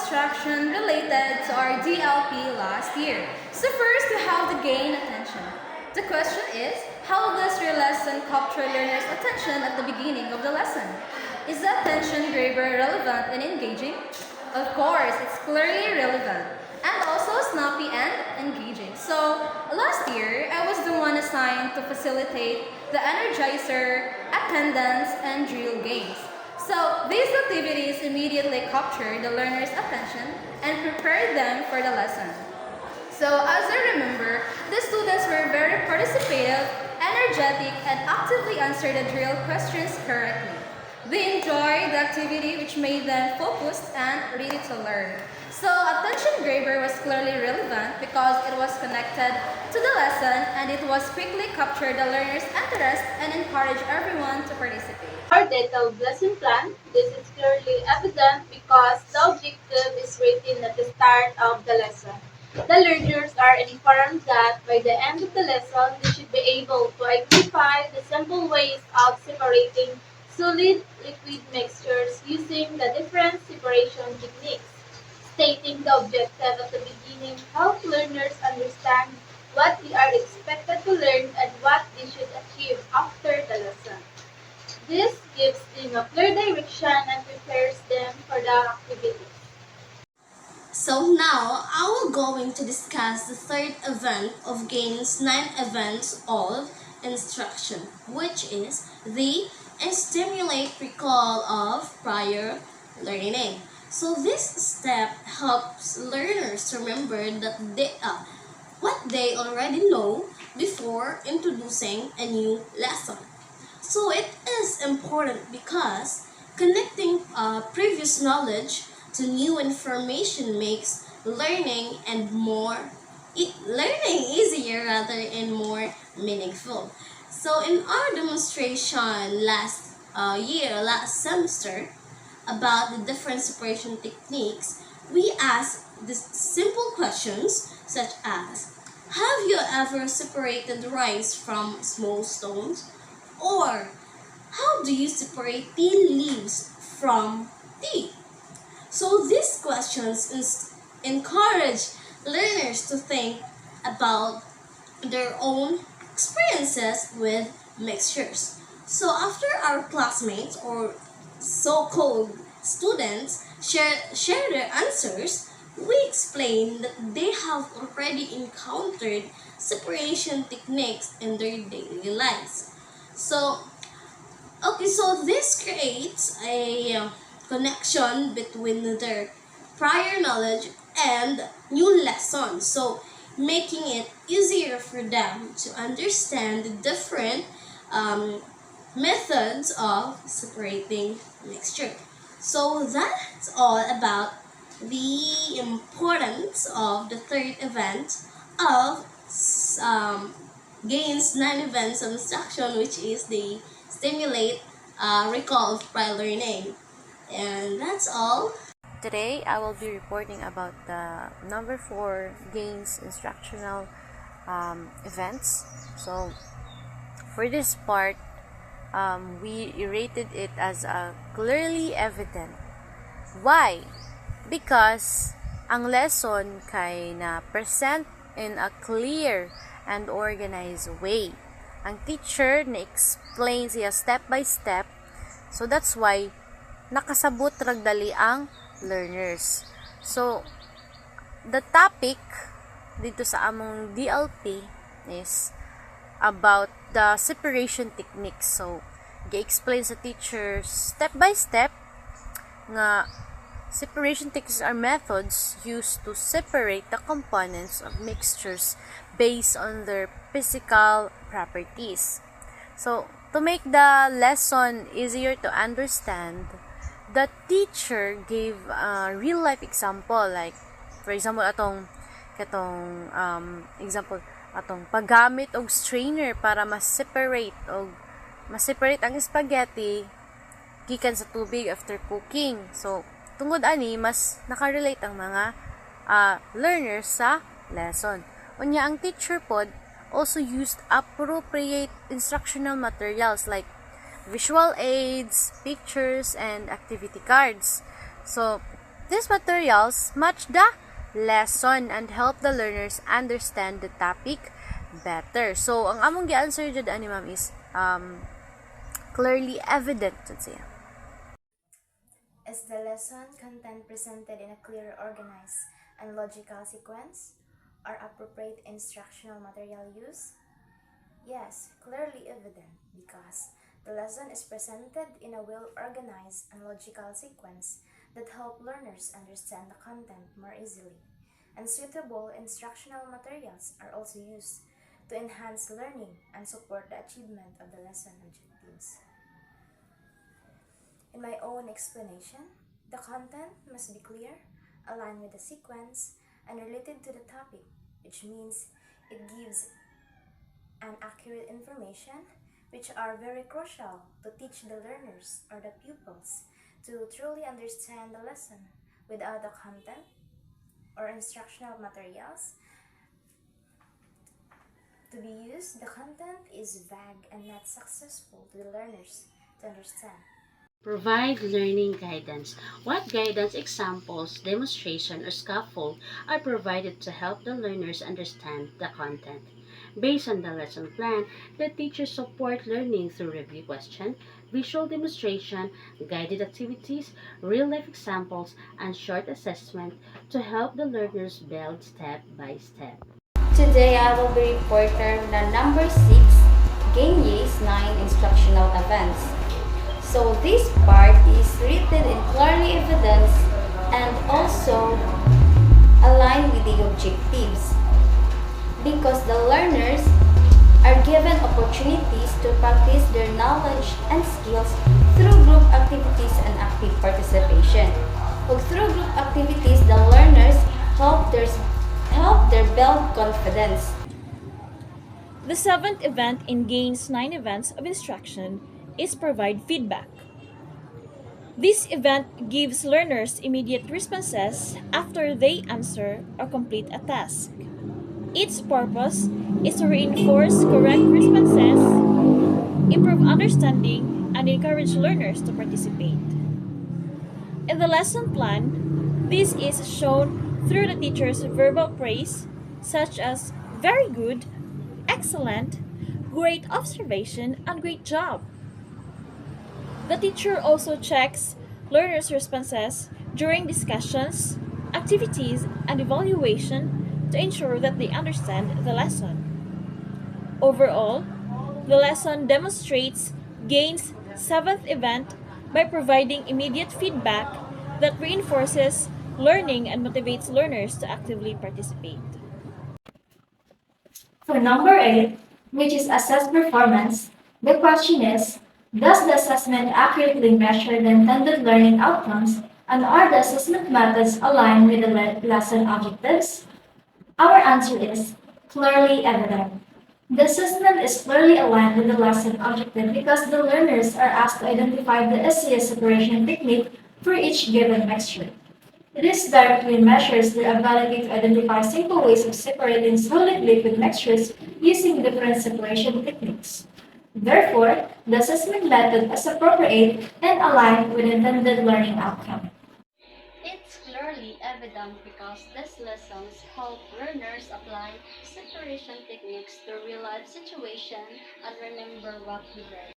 instruction related to our DLP last year. So first, we have the gain attention. The question is, how does your lesson capture learners' attention at the beginning of the lesson? Is the attention grabber relevant and engaging? Of course, it's clearly relevant and also snappy and engaging. So last year, I was the one assigned to facilitate the energizer, attendance, and drill games. So these activities immediately captured the learner's attention and prepared them for the lesson. So as I remember, the students were very participative, energetic, and actively answered the drill questions correctly. They enjoyed the activity which made them focused and ready to learn. So attention grabber was clearly relevant because it was connected to the lesson and it was quickly captured the learner's interest and encouraged everyone to participate. Our detailed lesson plan, this is clearly evident because the objective is written at the start of the lesson. The learners are informed that by the end of the lesson, they should be able to identify the simple ways of separating solid liquid mixtures using the different separation techniques. Stating the objective at the beginning helps learners understand what they are expected to learn and what they should achieve after the lesson. This gives them a clear direction and prepares them for the activities. So now I will going to discuss the third event of GAIN's 9 events of instruction, which is the stimulate recall of prior learning. So this step helps learners remember what they already know before introducing a new lesson. So it is important because connecting previous knowledge to new information makes learning easier rather and more meaningful. So in our demonstration last semester about the different separation techniques, we asked the simple questions such as, have you ever separated rice from small stones? Or, how do you separate tea leaves from tea? So these questions encourage learners to think about their own experiences with mixtures. So after our classmates or so-called students share their answers, we explain that they have already encountered separation techniques in their daily lives. So this creates a connection between their prior knowledge and new lessons. So making it easier for them to understand the different methods of separating mixture. So that's all about the importance of the third event of GAIN's 9 events of instruction, which is the stimulate recall of prior learning. And that's all. Today, I will be reporting about the number 4 GAIN's instructional events. So, for this part, we rated it as clearly evident. Why? Because ang lesson kay na present in a clear and organized way. Ang teacher na-explain siya step by step. So, that's why nakasabot ragdali ang learners. So, the topic dito sa among DLP is about the separation techniques. So, gi-explain sa teacher step by step nga separation techniques are methods used to separate the components of mixtures based on their physical properties. So, to make the lesson easier to understand, the teacher gave a real-life example. Like, for example, atong paggamit og strainer para ma-separate ang spaghetti gikan sa tubig after cooking. So, tungod ani, mas nakarelate ang mga learners sa lesson. Unya, ang teacher pod also used appropriate instructional materials like visual aids, pictures, and activity cards. So, These materials match the lesson and help the learners understand the topic better. So, ang among gi-answer jud ani ma'am is clearly evident jud siya. Is the lesson content presented in a clear, organized, and logical sequence? Are appropriate instructional material used? Yes, clearly evident because the lesson is presented in a well-organized and logical sequence that help learners understand the content more easily. And suitable instructional materials are also used to enhance learning and support the achievement of the lesson objectives. In my own explanation, the content must be clear, aligned with the sequence, and related to the topic, which means it gives an accurate information which are very crucial to teach the learners or the pupils to truly understand the lesson. Without the content or instructional materials to be used, the content is vague and not successful to the learners to understand. Provide learning guidance. What guidance examples, demonstration, or scaffold are provided to help the learners understand the content? Based on the lesson plan, the teachers support learning through review question, visual demonstration, guided activities, real-life examples, and short assessment to help the learners build step by step. Today I will be reporting the number 6 Gagne's 9 instructional events. So this part is written in clearly evidence and also aligned with the objectives because the learners are given opportunities to practice their knowledge and skills through group activities and active participation. Through group activities, the learners help their build confidence. The seventh event in Gain's 9 events of instruction is provide feedback. This event gives learners immediate responses after they answer or complete a task. Its purpose is to reinforce correct responses, improve understanding, and encourage learners to participate. In the lesson plan, this is shown through the teacher's verbal praise, such as very good, excellent, great observation, and great job. The teacher also checks learners' responses during discussions, activities, and evaluation to ensure that they understand the lesson. Overall, the lesson demonstrates Gain's 7th event by providing immediate feedback that reinforces learning and motivates learners to actively participate. For number 8, which is assess performance, the question is, does the assessment accurately measure the intended learning outcomes and are the assessment methods aligned with the lesson objectives? Our answer is clearly evident. The assessment is clearly aligned with the lesson objective because the learners are asked to identify the SES separation technique for each given mixture. This directly measures their ability to identify simple ways of separating solid liquid mixtures using different separation techniques. Therefore, the assessment method is appropriate and aligned with intended learning outcome. It's clearly evident because these lessons help learners apply separation techniques to real-life situations and remember what we learned.